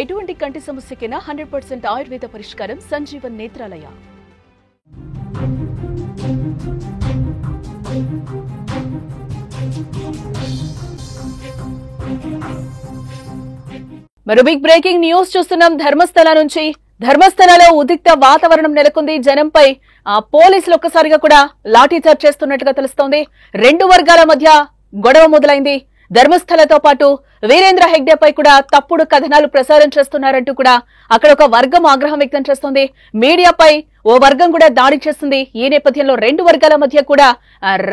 ఎటువంటి కంటి సమస్యకైనా 100% ఆయుర్వేద పరిష్కారం సంజీవన్ నేత్రాలయ. మరో బిగ్ బ్రేకింగ్ న్యూస్ చూస్తున్నాం. ధర్మస్థల నుంచి. ధర్మస్థలలో ఉద్రిక్త వాతావరణం నెలకొంది. జనంపై పోలీసులు ఒక్కసారిగా కూడా లాఠీచార్జ్ చేస్తున్నట్టుగా తెలుస్తోంది. రెండు వర్గాల మధ్య గొడవ మొదలైంది. ధర్మస్థలతో పాటు వీరేంద్ర హెగ్డేపై కూడా తప్పుడు కథనాలు ప్రసారం చేస్తున్నారంటూ కూడా అక్కడ ఒక వర్గం ఆగ్రహం వ్యక్తం చేస్తోంది. మీడియాపై ఓ వర్గం కూడా దాడి చేస్తుంది. ఈ నేపథ్యంలో రెండు వర్గాల మధ్య కూడా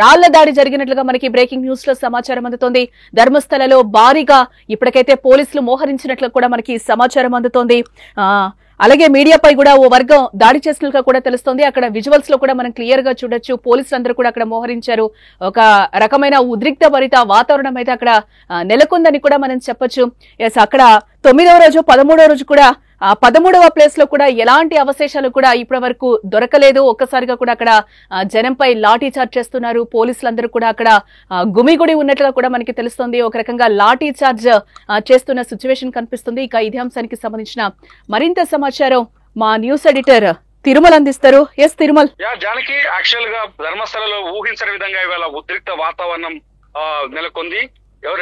రాళ్ల దాడి జరిగినట్లుగా మనకి బ్రేకింగ్ న్యూస్ లో సమాచారం అందుతోంది. ధర్మస్థలలో భారీగా ఇప్పటికైతే పోలీసులు మోహరించినట్లు కూడా మనకి సమాచారం అందుతోంది. అలాగే మీడియాపై కూడా ఓ వర్గం దాడి చేసినట్లుగా కూడా తెలుస్తోంది. అక్కడ విజువల్స్ లో కూడా మనం క్లియర్ గా చూడొచ్చు. పోలీసులందరూ కూడా అక్కడ మోహరించారు. ఒక రకమైన ఉద్రిక్త భరిత వాతావరణం అయితే అక్కడ నెలకొందని కూడా మనం చెప్పొచ్చు. ఎస్, అక్కడ 9వ రోజు 13వ రోజు కూడా 13వ ప్లేస్ లో కూడా ఎలాంటి అవశేషాలు కూడా ఇప్పటి వరకు దొరకలేదు. ఒక్కసారిగా కూడా అక్కడ జనంపై లాఠీ చార్జ్ చేస్తున్నారు. పోలీసులందరూ కూడా అక్కడ గుమిగుడి ఉన్నట్లుగా కూడా మనకి తెలుస్తోంది. ఒక రకంగా లాఠీ చార్జ్ చేస్తున్న సిచ్యువేషన్ కనిపిస్తుంది. ఇక ఇదే అంశానికి సంబంధించిన మరింత సమాచారం మా న్యూస్ ఎడిటర్ తిరుమల అందిస్తారు. ఎస్ తిరుమల్. జానకి, యాక్చువల్ గా ధర్మస్థలలో ఊహించని విధంగా ఇవాళ ఉద్రిక్త వాతావరణం నెలకొంది.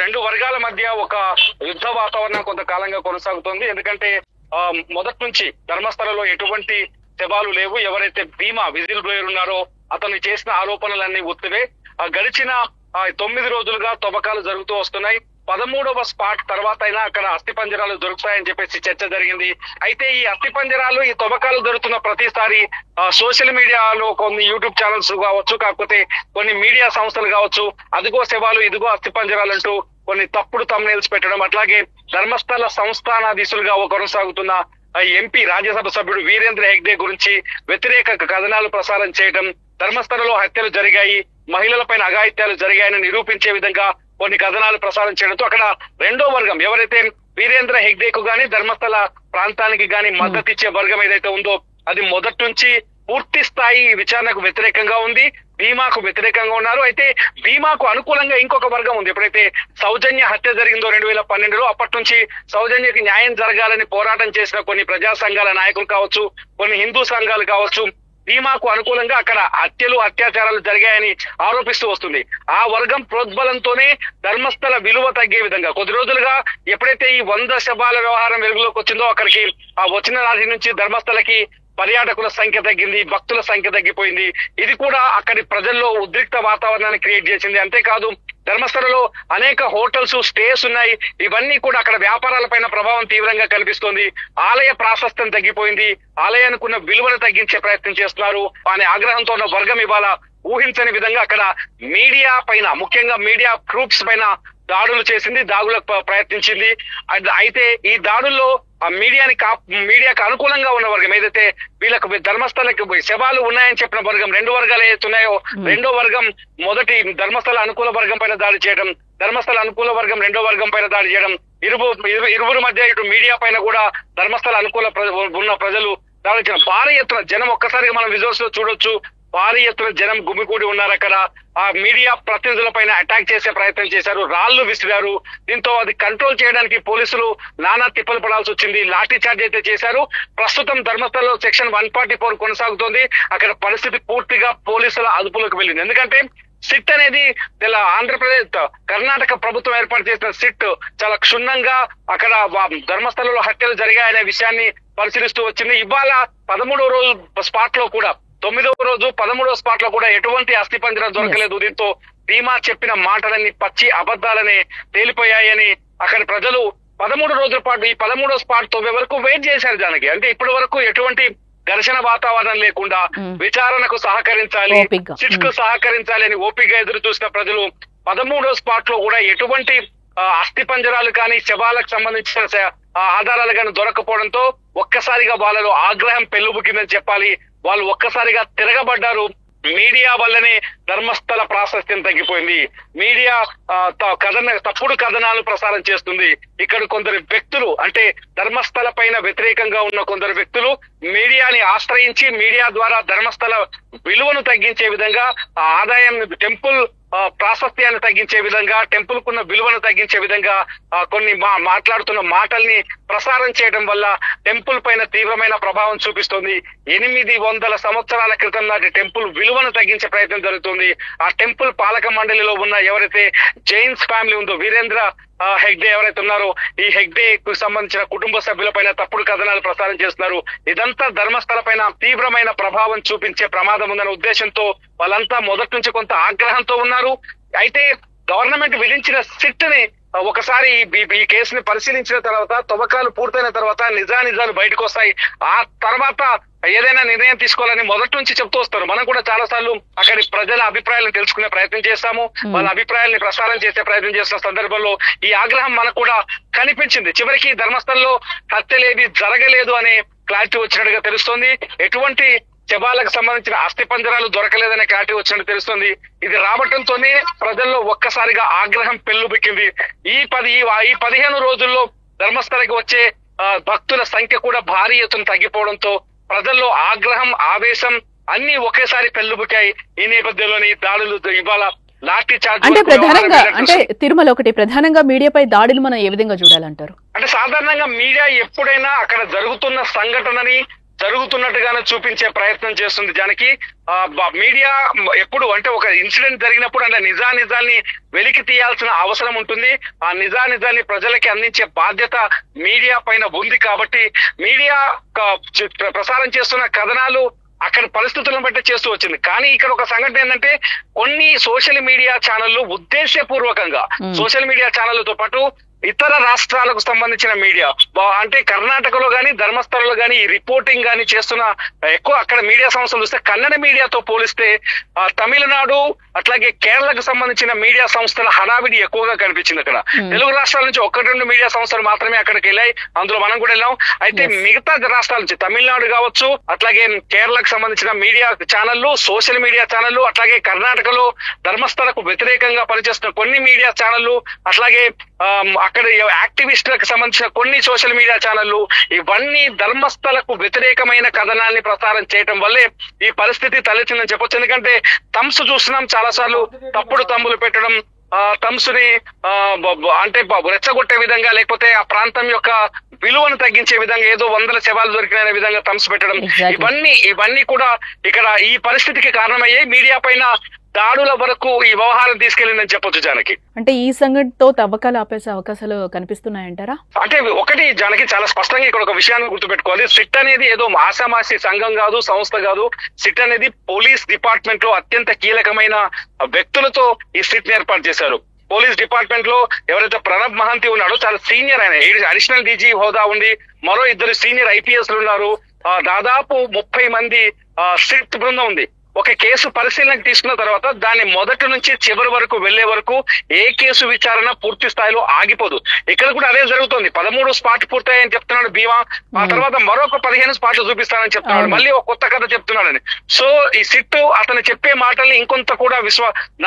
రెండు వర్గాల మధ్య ఒక యుద్ధ వాతావరణం కొంతకాలంగా కొనసాగుతోంది. ఎందుకంటే మొదటి నుంచి ధర్మస్థలలో ఎటువంటి శవాలు లేవు. ఎవరైతే భీమా విజిల్ బ్లోయర్ ఉన్నారో అతను చేసిన ఆరోపణలన్నీ ఉత్తివే. గడిచిన 9 రోజులుగా తవ్వకాలు జరుగుతూ వస్తున్నాయి. 13వ స్పాట్ తర్వాత అయినా అక్కడ అస్థిపంజరాలు దొరుకుతాయని చెప్పేసి చర్చ జరిగింది. అయితే ఈ అస్థిపంజరాలు, ఈ తవ్వకాలు జరుగుతున్న ప్రతిసారి సోషల్ మీడియాలో కొన్ని యూట్యూబ్ ఛానల్స్ కావచ్చు, కాకపోతే కొన్ని మీడియా సంస్థలు కావచ్చు, అదిగో శవాలు ఇదిగో అస్థిపంజరాలు అంటూ కొన్ని తప్పుడు థంబ్నెయిల్స్ పెట్టడం, అట్లాగే ధర్మస్థల సంస్థానాధీశులుగా కొనసాగుతున్న ఎంపీ రాజ్యసభ సభ్యుడు వీరేంద్ర హెగ్డే గురించి వ్యతిరేక కథనాలు ప్రసారం చేయడం, ధర్మస్థలలో హత్యలు జరిగాయి, మహిళలపైన అఘాయిత్యాలు జరిగాయని నిరూపించే విధంగా కొన్ని కథనాలు ప్రసారం చేయడంతో అక్కడ రెండో వర్గం ఎవరైతే వీరేంద్ర హెగ్డేకు గాని ధర్మస్థల ప్రాంతానికి గాని మద్దతు ఇచ్చే వర్గం ఏదైతే ఉందో అది మొదటి నుంచి పూర్తి స్థాయి విచారణకు వ్యతిరేకంగా ఉంది. భీమాకు వ్యతిరేకంగా ఉన్నారు. అయితే భీమాకు అనుకూలంగా ఇంకొక వర్గం ఉంది. ఎప్పుడైతే సౌజన్య హత్య జరిగిందో 2012లో అప్పటి నుంచి సౌజన్యకి న్యాయం జరగాలని పోరాటం చేసిన కొన్ని ప్రజా సంఘాల నాయకులు కావచ్చు, కొన్ని హిందూ సంఘాలు కావచ్చు, భీమాకు అనుకూలంగా అక్కడ హత్యలు అత్యాచారాలు జరిగాయని ఆరోపిస్తూ వస్తుంది. ఆ వర్గం ప్రోద్బలంతోనే ధర్మస్థల విలువ తగ్గే విధంగా కొద్ది రోజులుగా ఎప్పుడైతే ఈ 100 శవాల వ్యవహారం వెలుగులోకి వచ్చిందో అక్కడికి వచ్చిన నాటి నుంచి ధర్మస్థలకి పర్యాటకుల సంఖ్య తగ్గింది, భక్తుల సంఖ్య తగ్గిపోయింది. ఇది కూడా అక్కడి ప్రజల్లో ఉద్రిక్త వాతావరణాన్ని క్రియేట్ చేసింది. అంతేకాదు ధర్మస్థలలో అనేక హోటల్స్, స్టేస్ ఉన్నాయి. ఇవన్నీ కూడా అక్కడ వ్యాపారాల పైన ప్రభావం తీవ్రంగా కనిపిస్తోంది. ఆలయ ప్రాశస్త్యం తగ్గిపోయింది. ఆలయానికి ఉన్న విలువను తగ్గించే ప్రయత్నం చేస్తున్నారు అనే ఆగ్రహంతో ఉన్న వర్గం ఇవాళ ఊహించని విధంగా అక్కడ మీడియా పైన, ముఖ్యంగా మీడియా గ్రూప్స్ పైన దాడులు చేసింది, దాడులకు ప్రయత్నించింది. అయితే ఈ దాడుల్లో ఆ మీడియాకు అనుకూలంగా ఉన్న వర్గం ఏదైతే వీళ్ళకు ధర్మస్థలకి శవాలు ఉన్నాయని చెప్పిన వర్గం, రెండు వర్గాలు ఏతున్నాయో రెండో వర్గం మొదటి ధర్మస్థల అనుకూల వర్గం పైన దాడి చేయడం, ధర్మస్థల అనుకూల వర్గం రెండో వర్గం పైన దాడి చేయడం, ఇరువురు మధ్య ఇటు మీడియా పైన కూడా ధర్మస్థల అనుకూల ఉన్న ప్రజలు దాడి చేయడం. భారీ ఎత్తున జనం ఒక్కసారిగా మనం విజువల్స్ లో చూడొచ్చు. భారీ ఎత్తున జనం గుమికూడి ఉన్నారు. అక్కడ ఆ మీడియా ప్రతినిధుల పైన అటాక్ చేసే ప్రయత్నం చేశారు, రాళ్లు విసిరారు. దీంతో అది కంట్రోల్ చేయడానికి పోలీసులు నానా తిప్పలు పడాల్సి వచ్చింది. లాఠీ చార్జ్ అయితే చేశారు. ప్రస్తుతం ధర్మస్థలలో సెక్షన్ 144 కొనసాగుతోంది. అక్కడ పరిస్థితి పూర్తిగా పోలీసుల అదుపులోకి వెళ్ళింది. ఎందుకంటే సిట్ అనేది ఆంధ్రప్రదేశ్, కర్ణాటక ప్రభుత్వం ఏర్పాటు చేసిన సిట్ చాలా క్షుణ్ణంగా అక్కడ ధర్మస్థలలో హత్యలు జరిగాయనే విషయాన్ని పరిశీలిస్తూ వచ్చింది. ఇవాళ 13వ రోజు స్పాట్ లో కూడా, 9వ రోజు 13వ స్పాట్ లో కూడా ఎటువంటి అస్థిపంజరం దొరకలేదు. దీంతో భీమా చెప్పిన మాటలన్నీ పచ్చి అబద్దాలనే తేలిపోయాయని అక్కడి ప్రజలు 13 రోజుల పాటు ఈ 13వ స్పాట్ తవ్వే వరకు వెయిట్ చేశారు. దానికి అంటే ఇప్పటి వరకు ఎటువంటి ఘర్షణ వాతావరణం లేకుండా విచారణకు సహకరించాలి, సిట్ కు సహకరించాలి అని ఓపిక ఎదురు చూసిన ప్రజలు 13వ స్పాట్ లో కూడా ఎటువంటి అస్థిపంజరాలు కానీ శవాలకు సంబంధించిన ఆధారాలు కానీ దొరకపోవడంతో ఒక్కసారిగా వాళ్ళలో ఆగ్రహం పెళ్లుబుకిందని చెప్పాలి. వాళ్ళు ఒక్కసారిగా తిరగబడ్డారు. మీడియా వల్లనే ధర్మస్థల ప్రాశస్త్యం తగ్గిపోయింది. మీడియా తప్పుడు కథనాలు ప్రసారం చేస్తుంది. ఇక్కడ కొందరు వ్యక్తులు, అంటే ధర్మస్థల పైన వ్యతిరేకంగా ఉన్న కొందరు వ్యక్తులు మీడియాని ఆశ్రయించి మీడియా ద్వారా ధర్మస్థల విలువను తగ్గించే విధంగా ఆదాయం, టెంపుల్ ప్రాశస్త్యాన్ని తగ్గించే విధంగా, టెంపుల్ కున్న విలువను తగ్గించే విధంగా కొన్ని మాట్లాడుతున్న మాటల్ని ప్రసారం చేయడం వల్ల టెంపుల్ పైన తీవ్రమైన ప్రభావం చూపిస్తుంది. 800 సంవత్సరాల క్రితం నాటి టెంపుల్ విలువను తగ్గించే ప్రయత్నం జరుగుతుంది. ఆ టెంపుల్ పాలక మండలిలో ఉన్న ఎవరైతే జైన్స్ ఫ్యామిలీ ఉందో, వీరేంద్ర హెగ్డే ఎవరైతే ఉన్నారో, ఈ హెగ్డే కు సంబంధించిన కుటుంబ సభ్యులపైన తప్పుడు కథనాలు ప్రసారం చేస్తున్నారు. ఇదంతా ధర్మస్థల పైన తీవ్రమైన ప్రభావం చూపించే ప్రమాదం ఉందనే ఉద్దేశంతో వాళ్ళంతా మొదటి నుంచి కొంత ఆగ్రహంతో ఉన్నారు. అయితే గవర్నమెంట్ విధించిన సిట్ ని ఒకసారి ఈ కేసుని పరిశీలించిన తర్వాత, తవ్వకాలు పూర్తయిన తర్వాత నిజాలు బయటకు వస్తాయి. ఆ తర్వాత ఏదైనా నిర్ణయం తీసుకోవాలని మొదటి నుంచి చెప్తూ వస్తారు. మనం కూడా చాలా సార్లు అక్కడి ప్రజల అభిప్రాయాలను తెలుసుకునే ప్రయత్నం చేస్తాము, వాళ్ళ అభిప్రాయాల్ని ప్రసారం చేసే ప్రయత్నం చేస్తున్న సందర్భంలో ఈ ఆగ్రహం మనకు కూడా కనిపించింది. చివరికి ధర్మస్థలంలో హత్యలేవి జరగలేదు అనే క్లారిటీ వచ్చినట్టుగా తెలుస్తోంది. ఎటువంటి శవాలకు సంబంధించిన అస్థి పంజరాలు దొరకలేదనే క్లారిటీ వచ్చినట్టు తెలుస్తుంది. ఇది రావటంతోనే ప్రజల్లో ఒక్కసారిగా ఆగ్రహం పెల్లుబిక్కింది. ఈ 15 రోజుల్లో ధర్మస్థలకి వచ్చే భక్తుల సంఖ్య కూడా భారీ ఎత్తున తగ్గిపోవడంతో ప్రజల్లో ఆగ్రహం, ఆవేశం అన్ని ఒకేసారి పెల్లుబికాయి. ఈ నేపథ్యంలోని దాడులు ఇవాళ లాఠీ చార్జ్ అంటే తిరుమల ఒకటి ప్రధానంగా మీడియాపై దాడులు మనం ఏ విధంగా చూడాలంటారు? అంటే సాధారణంగా మీడియా ఎప్పుడైనా అక్కడ జరుగుతున్న సంఘటనని జరుగుతున్నట్టుగానే చూపించే ప్రయత్నం చేస్తుంది. జానకి, మీడియా ఎప్పుడు అంటే ఒక ఇన్సిడెంట్ జరిగినప్పుడు అంటే నిజాల్ని వెలికి తీయాల్సిన అవసరం ఉంటుంది. ఆ నిజాల్ని ప్రజలకి అందించే బాధ్యత మీడియా పైన ఉంది. కాబట్టి మీడియా ప్రసారం చేస్తున్న కథనాలు అక్కడ పరిస్థితులను బట్టి చేస్తూ వచ్చింది. కానీ ఇక్కడ ఒక సంఘటన ఏంటంటే, కొన్ని సోషల్ మీడియా ఛానళ్లు ఉద్దేశపూర్వకంగా సోషల్ మీడియా ఛానళ్లతో పాటు ఇతర రాష్ట్రాలకు సంబంధించిన మీడియా అంటే కర్ణాటకలో గానీ, ధర్మస్థలంలో గానీ ఈ రిపోర్టింగ్ గానీ చేస్తున్న ఎక్కువ అక్కడ మీడియా సంస్థలు చూస్తే కన్నడ మీడియాతో పోలిస్తే తమిళనాడు అట్లాగే కేరళకు సంబంధించిన మీడియా సంస్థల హడావిడి ఎక్కువగా కనిపించింది. అక్కడ తెలుగు రాష్ట్రాల నుంచి 1-2 మీడియా సంస్థలు మాత్రమే అక్కడికి వెళ్ళాయి. అందులో మనం కూడా వెళ్ళాం. అయితే మిగతా రాష్ట్రాల నుంచి తమిళనాడు కావచ్చు, అట్లాగే కేరళకు సంబంధించిన మీడియా ఛానళ్లు, సోషల్ మీడియా ఛానళ్లు, అట్లాగే కర్ణాటకలో ధర్మస్థలకు వ్యతిరేకంగా పనిచేస్తున్న కొన్ని మీడియా ఛానళ్లు, అట్లాగే అక్కడ యాక్టివిస్టులకు సంబంధించిన కొన్ని సోషల్ మీడియా ఛానళ్లు, ఇవన్నీ ధర్మస్థలకు వ్యతిరేకమైన కథనాల్ని ప్రసారం చేయటం వల్లే ఈ పరిస్థితి తలెత్తిందని చెప్పొచ్చు. ఎందుకంటే థమ్స్ చూస్తున్నాం చాలా సార్లు, తప్పుడు తంబులు పెట్టడం, థమ్స్ ని అంటే రెచ్చగొట్టే విధంగా, లేకపోతే ఆ ప్రాంతం యొక్క విలువను తగ్గించే విధంగా, ఏదో 100 శవాలు దొరికిన విధంగా థమ్స్ పెట్టడం, ఇవన్నీ కూడా ఇక్కడ ఈ పరిస్థితికి కారణమయ్యాయి. మీడియా పైన దాడుల వరకు ఈ వ్యవహారం తీసుకెళ్లిందని చెప్పొచ్చు జానకి. అంటే ఈ సంఘటనతో తవ్వకాలు ఆపేసే అవకాశాలు కనిపిస్తున్నాయంటారా? అంటే ఒకటి జానకి, చాలా స్పష్టంగా ఇక్కడ ఒక విషయాన్ని గుర్తుపెట్టుకోవాలి. సిట్ అనేది ఏదో ఆషామాషి సంఘం కాదు, సంస్థ కాదు. సిట్ అనేది పోలీస్ డిపార్ట్మెంట్ లో అత్యంత కీలకమైన వ్యక్తులతో ఈ సిట్ ఏర్పాటు చేశారు. పోలీస్ డిపార్ట్మెంట్ లో ఎవరైతే ప్రణబ్ మహంతి ఉన్నాడో చాలా సీనియర్, ఆయన అడిషనల్ డీజీ హోదా ఉండి మరో 2 సీనియర్ ఐపీఎస్ ఉన్నారు. దాదాపు 30 మంది సిట్ బృందం ఉంది. ఒక కేసు పరిశీలనకు తీసుకున్న తర్వాత దాన్ని మొదటి నుంచి చివరి వరకు వెళ్లే వరకు ఏ కేసు విచారణ పూర్తి స్థాయిలో ఆగిపోదు. ఇక్కడ కూడా అదే జరుగుతుంది. 13 స్పాట్ పూర్తయ్యని చెప్తున్నాడు భీమా, ఆ తర్వాత మరొక 15 స్పాట్లు చూపిస్తానని చెప్తున్నాడు, మళ్ళీ ఒక కొత్త కథ చెప్తున్నాడని. సో ఈ సిట్ అతను చెప్పే మాటల్ని ఇంకొంత కూడా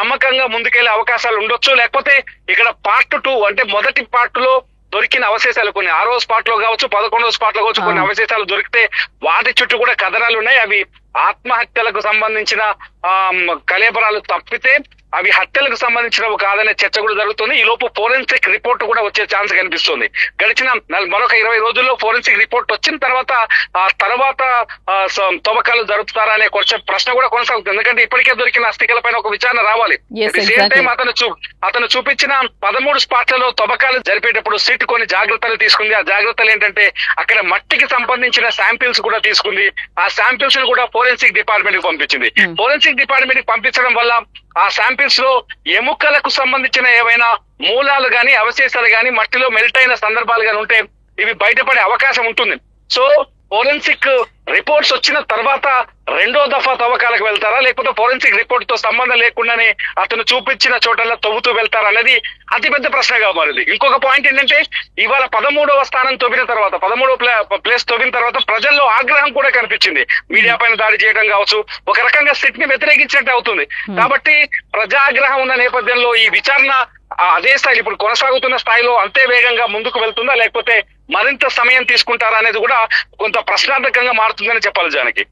నమ్మకంగా ముందుకెళ్లే అవకాశాలు ఉండొచ్చు. లేకపోతే ఇక్కడ పార్ట్ 2 అంటే మొదటి పార్ట్ లో దొరికిన అవశేషాలు కొన్ని 6వ స్పాట్ లో కావచ్చు, 11వ స్పాట్ లో కావచ్చు, కొన్ని అవశేషాలు దొరికితే వాటి చుట్టూ కూడా కథనాలు ఉన్నాయి. అవి ఆత్మహత్యలకు సంబంధించిన కలేబరాలు తప్పితే అవి హత్యలకు సంబంధించినవి కాదనే చర్చ కూడా జరుగుతుంది. ఈ లోపు ఫోరెన్సిక్ రిపోర్ట్ కూడా వచ్చే ఛాన్స్ కనిపిస్తుంది. గడిచిన మరొక 20 రోజుల్లో ఫోరెన్సిక్ రిపోర్ట్ వచ్చిన తర్వాత తవ్వకాలు జరుపుతారా అనే ప్రశ్న కూడా కొనసాగుతుంది. ఎందుకంటే ఇప్పటికే దొరికిన అస్థికల పైన ఒక విచారణ రావాలి. సేమ్ టైం అతను చూపించిన 13 స్పాట్లలో తవ్వకాలు జరిపేటప్పుడు సిట్ కొన్ని జాగ్రత్తలు తీసుకుంది. ఆ జాగ్రత్తలు ఏంటంటే అక్కడ మట్టికి సంబంధించిన శాంపిల్స్ కూడా తీసుకుంది. ఆ శాంపిల్స్ ని కూడా ఫోరెన్సిక్ డిపార్ట్మెంట్ కి పంపించింది. ఫోరెన్సిక్ డిపార్ట్మెంట్ కి పంపించడం వల్ల ఆ శాంపిల్స్ లో ఎముకలకు సంబంధించిన ఏవైనా మూలాలు గాని, అవశేషాలు గాని, మట్టిలో మెల్ట్ అయిన సందర్భాలు గాని ఉంటే ఇవి బయటపడే అవకాశం ఉంటుంది. సో ఫోరెన్సిక్ రిపోర్ట్స్ వచ్చిన తర్వాత 2వ దఫా తవ్వకాలకు వెళ్తారా, లేకపోతే ఫోరెన్సిక్ రిపోర్ట్ తో సంబంధం లేకుండానే అతను చూపించిన చోటల్లో తవ్వుతూ వెళ్తారా అనేది అతిపెద్ద ప్రశ్నగా మారింది. ఇంకొక పాయింట్ ఏంటంటే, ఇవాళ 13వ స్థానం తవ్విన తర్వాత, 13వ ప్లేస్ తవ్విన తర్వాత ప్రజల్లో ఆగ్రహం కూడా కనిపించింది. మీడియా పైన దాడి చేయడం కావచ్చు, ఒక రకంగా సిట్ ని వ్యతిరేకించినట్టు అవుతుంది. కాబట్టి ప్రజాగ్రహం ఉన్న నేపథ్యంలో ఈ విచారణ అదే స్థాయిలో ఇప్పుడు కొనసాగుతున్న స్థాయిలో అంతే వేగంగా ముందుకు వెళ్తుందా, లేకపోతే మరింత సమయం తీసుకుంటారా అనేది కూడా కొంత ప్రశ్నార్థకంగా మారుతుందని చెప్పాలి జానకి.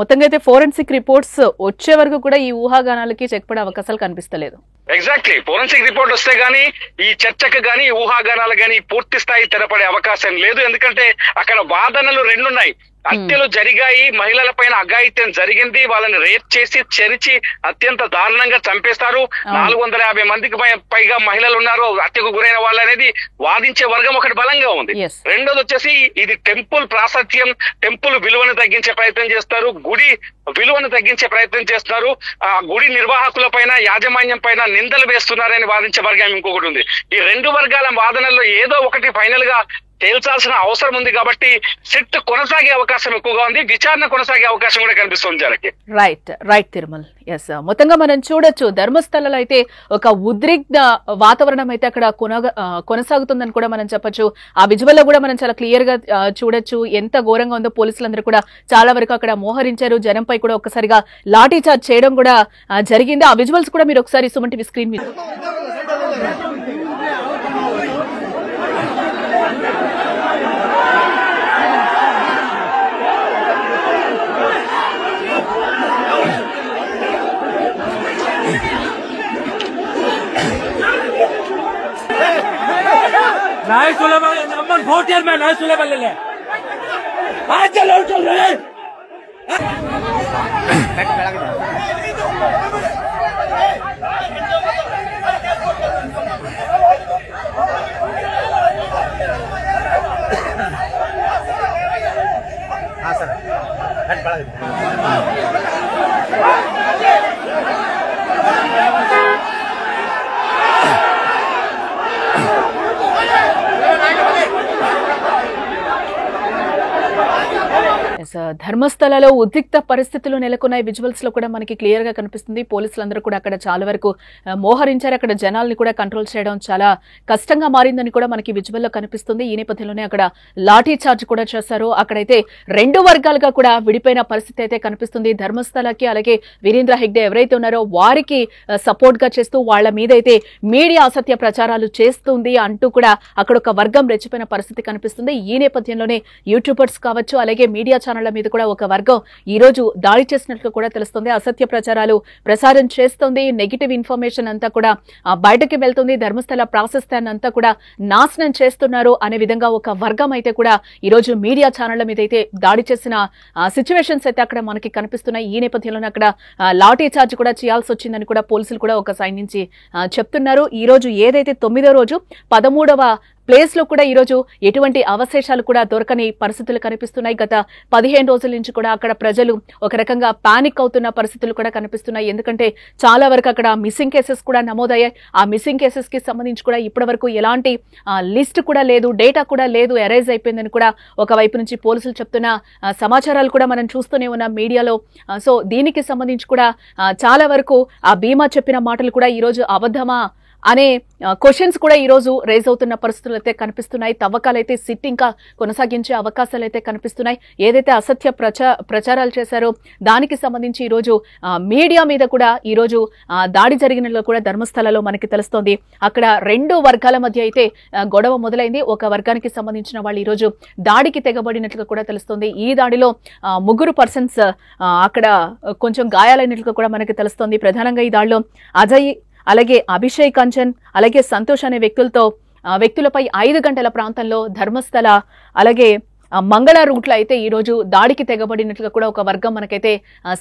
మొత్తంగా అయితే ఫోరెన్సిక్ రిపోర్ట్స్ వచ్చే వరకు కూడా ఈ ఊహాగానాలకి చెక్ పడే అవకాశాలు కనిపిస్తలేదు. ఎగ్జాక్ట్లీ ఫోరెన్సిక్ రిపోర్ట్ వస్తే గానీ ఈ చర్చకు గానీ ఊహాగానాలు గానీ పూర్తి స్థాయి తెరపడే అవకాశం లేదు. ఎందుకంటే అక్కడ వాదనలు రెండున్నాయి. హత్యలు జరిగాయి, మహిళల పైన అఘాయిత్యం జరిగింది, వాళ్ళని రేప్ చేసి చెరిచి అత్యంత దారుణంగా చంపేస్తారు, 450 మందికి పైగా మహిళలు ఉన్నారు హత్యకు గురైన వాళ్ళు అనేది వాదించే వర్గం ఒకటి బలంగా ఉంది. రెండోది వచ్చేసి ఇది టెంపుల్ ప్రాశస్త్యం, టెంపుల్ విలువను తగ్గించే ప్రయత్నం చేస్తారు, గుడి విలువను తగ్గించే ప్రయత్నం చేస్తున్నారు, ఆ గుడి నిర్వాహకుల పైన యాజమాన్యం పైన నిందలు వేస్తున్నారని వాదించే వర్గం ఇంకొకటి ఉంది. ఈ రెండు వర్గాల వాదనల్లో ఏదో ఒకటి ఫైనల్ గా తేల్చాల్సిన అవసరం ఉంది. కాబట్టి సిట్ కొనసాగే అవకాశం ఎక్కువగా ఉంది, విచారణ కొనసాగే అవకాశం కూడా కనిపిస్తుంది జనకి. రైట్ తిరుమల్. ఎస్, మొత్తంగా మనం చూడొచ్చు ధర్మస్థలలో అయితే ఒక ఉద్రిక్త వాతావరణం అయితే అక్కడ కొనసాగుతుందని కూడా మనం చెప్పొచ్చు. ఆ విజువల్ లో కూడా మనం చాలా క్లియర్ గా చూడొచ్చు ఎంత ఘోరంగా ఉందో. పోలీసులందరూ కూడా చాలా వరకు అక్కడ మోహరించారు, జనంపై కూడా ఒక్కసారిగా లాఠీ చార్జ్ చేయడం కూడా జరిగింది. ఆ విజువల్స్ కూడా మీరు ఒకసారి సుమన్ టీవీ స్క్రీన్ మీద नाइस सुलेबा नंबर 4 ईयर में नाइस सुलेबा ले ले आज चलो चल रहे हां सर हट पड़ा ధర్మస్థలలో ఉద్రిక్త పరిస్థితులు నెలకొన్నాయి. విజువల్స్ లో కూడా మనకి క్లియర్ గా కనిపిస్తుంది. పోలీసులందరూ కూడా అక్కడ చాలా వరకు మోహరించారు. అక్కడ జనాల్ని కూడా కంట్రోల్ చేయడం చాలా కష్టంగా మారిందని కూడా మనకి విజువల్ లో కనిపిస్తుంది. ఈ నేపథ్యంలోనే అక్కడ లాఠీ చార్జ్ కూడా చేశారు. అక్కడైతే రెండు వర్గాలుగా కూడా విడిపోయిన పరిస్థితి అయితే కనిపిస్తుంది. ధర్మస్థలకి అలాగే వీరేంద్ర హెగ్డే ఎవరైతే ఉన్నారో వారికి సపోర్ట్ గా చేస్తూ వాళ్ళ మీద అయితే మీడియా అసత్య ప్రచారాలు చేస్తుంది అంటూ కూడా అక్కడ ఒక వర్గం రెచ్చిపోయిన పరిస్థితి కనిపిస్తుంది. ఈ నేపథ్యంలోనే యూట్యూబర్స్ కావచ్చు అలాగే మీడియా ఛానళ్ల మీద కూడా ఒక వర్గం ఈ రోజు దాడి చేసినట్లు కూడా తెలుస్తుంది. అసత్య ప్రచారాలు ప్రసారం చేస్తుంది, నెగిటివ్ ఇన్ఫర్మేషన్ అంతా కూడా బయటకి వెళ్తుంది, ధర్మస్థల ప్రాశస్త్యాన్ని అంతా కూడా నాశనం చేస్తున్నారు అనే విధంగా ఒక వర్గం అయితే కూడా ఈ రోజు మీడియా ఛానళ్ల మీద అయితే దాడి చేసిన సిచ్యువేషన్స్ అయితే అక్కడ మనకి కనిపిస్తున్నాయి. ఈ నేపథ్యంలోనే అక్కడ లాఠీ చార్జ్ కూడా చేయాల్సి వచ్చిందని కూడా పోలీసులు కూడా ఒక సైడ్ నుంచి చెప్తున్నారు. ఈ రోజు ఏదైతే 9వ రోజు 13వ ప్లేస్ లో కూడా ఈ రోజు ఎటువంటి అవశేషాలు కూడా దొరకని పరిస్థితులు కనిపిస్తున్నాయి. గత 15 రోజుల నుంచి కూడా అక్కడ ప్రజలు ఒక రకంగా పానిక్ అవుతున్న పరిస్థితులు కూడా కనిపిస్తున్నాయి. ఎందుకంటే చాలా వరకు అక్కడ మిస్సింగ్ కేసెస్ కూడా నమోదయ్యాయి. ఆ మిస్సింగ్ కేసెస్ కి సంబంధించి కూడా ఇప్పటి వరకు ఎలాంటి లిస్ట్ కూడా లేదు, డేటా కూడా లేదు, ఎరైజ్ అయిపోయిందని కూడా ఒకవైపు నుంచి పోలీసులు చెప్తున్న సమాచారాలు కూడా మనం చూస్తూనే ఉన్నాం మీడియాలో. సో దీనికి సంబంధించి కూడా చాలా వరకు ఆ బీమా చెప్పిన మాటలు కూడా ఈ రోజు అబద్ధమా అనే క్వశ్చన్స్ కూడా ఈ రోజు రేజ్ అవుతున్న పరిస్థితులు అయితే కనిపిస్తున్నాయి. తవ్వకాలైతే సిట్ ఇంకా కొనసాగించే అవకాశాలు అయితే కనిపిస్తున్నాయి. ఏదైతే అసత్య ప్రచారాలు చేశారో దానికి సంబంధించి ఈ రోజు మీడియా మీద కూడా ఈ రోజు దాడి జరిగినట్లు కూడా ధర్మస్థలలో మనకి తెలుస్తోంది. అక్కడ రెండు వర్గాల మధ్య అయితే గొడవ మొదలైంది. ఒక వర్గానికి సంబంధించిన వాళ్ళు ఈ రోజు దాడికి తెగబడినట్లుగా కూడా తెలుస్తోంది. ఈ దాడిలో 3 పర్సన్స్ అక్కడ కొంచెం గాయాలైనట్లుగా కూడా మనకి తెలుస్తోంది. ప్రధానంగా ఈ దాడిలో అజయ్ అలాగే అభిషేక్ కంచన్ అలాగే సంతోష్ అనే వ్యక్తులపై 5 గంటల ప్రాంతంలో ధర్మస్థల అలాగే మంగళ రూట్లో అయితే ఈ రోజు దాడికి తెగబడినట్లుగా కూడా ఒక వర్గం మనకైతే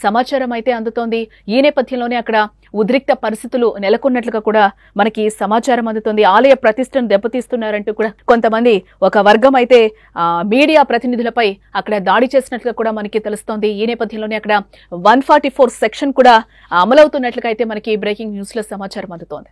సమాచారం అయితే అందుతోంది. ఈ నేపథ్యంలోనే అక్కడ ఉద్రిక్త పరిస్థితులు నెలకొన్నట్లుగా కూడా మనకి సమాచారం అందుతోంది. ఆలయ ప్రతిష్టను దెబ్బతీస్తున్నారంటూ కూడా కొంతమంది ఒక వర్గం అయితే మీడియా ప్రతినిధులపై అక్కడ దాడి చేసినట్లుగా కూడా మనకి తెలుస్తోంది. ఈ నేపథ్యంలోనే అక్కడ 144 సెక్షన్ కూడా అమలవుతున్నట్లుగా అయితే మనకి బ్రేకింగ్ న్యూస్ లో సమాచారం అందుతోంది.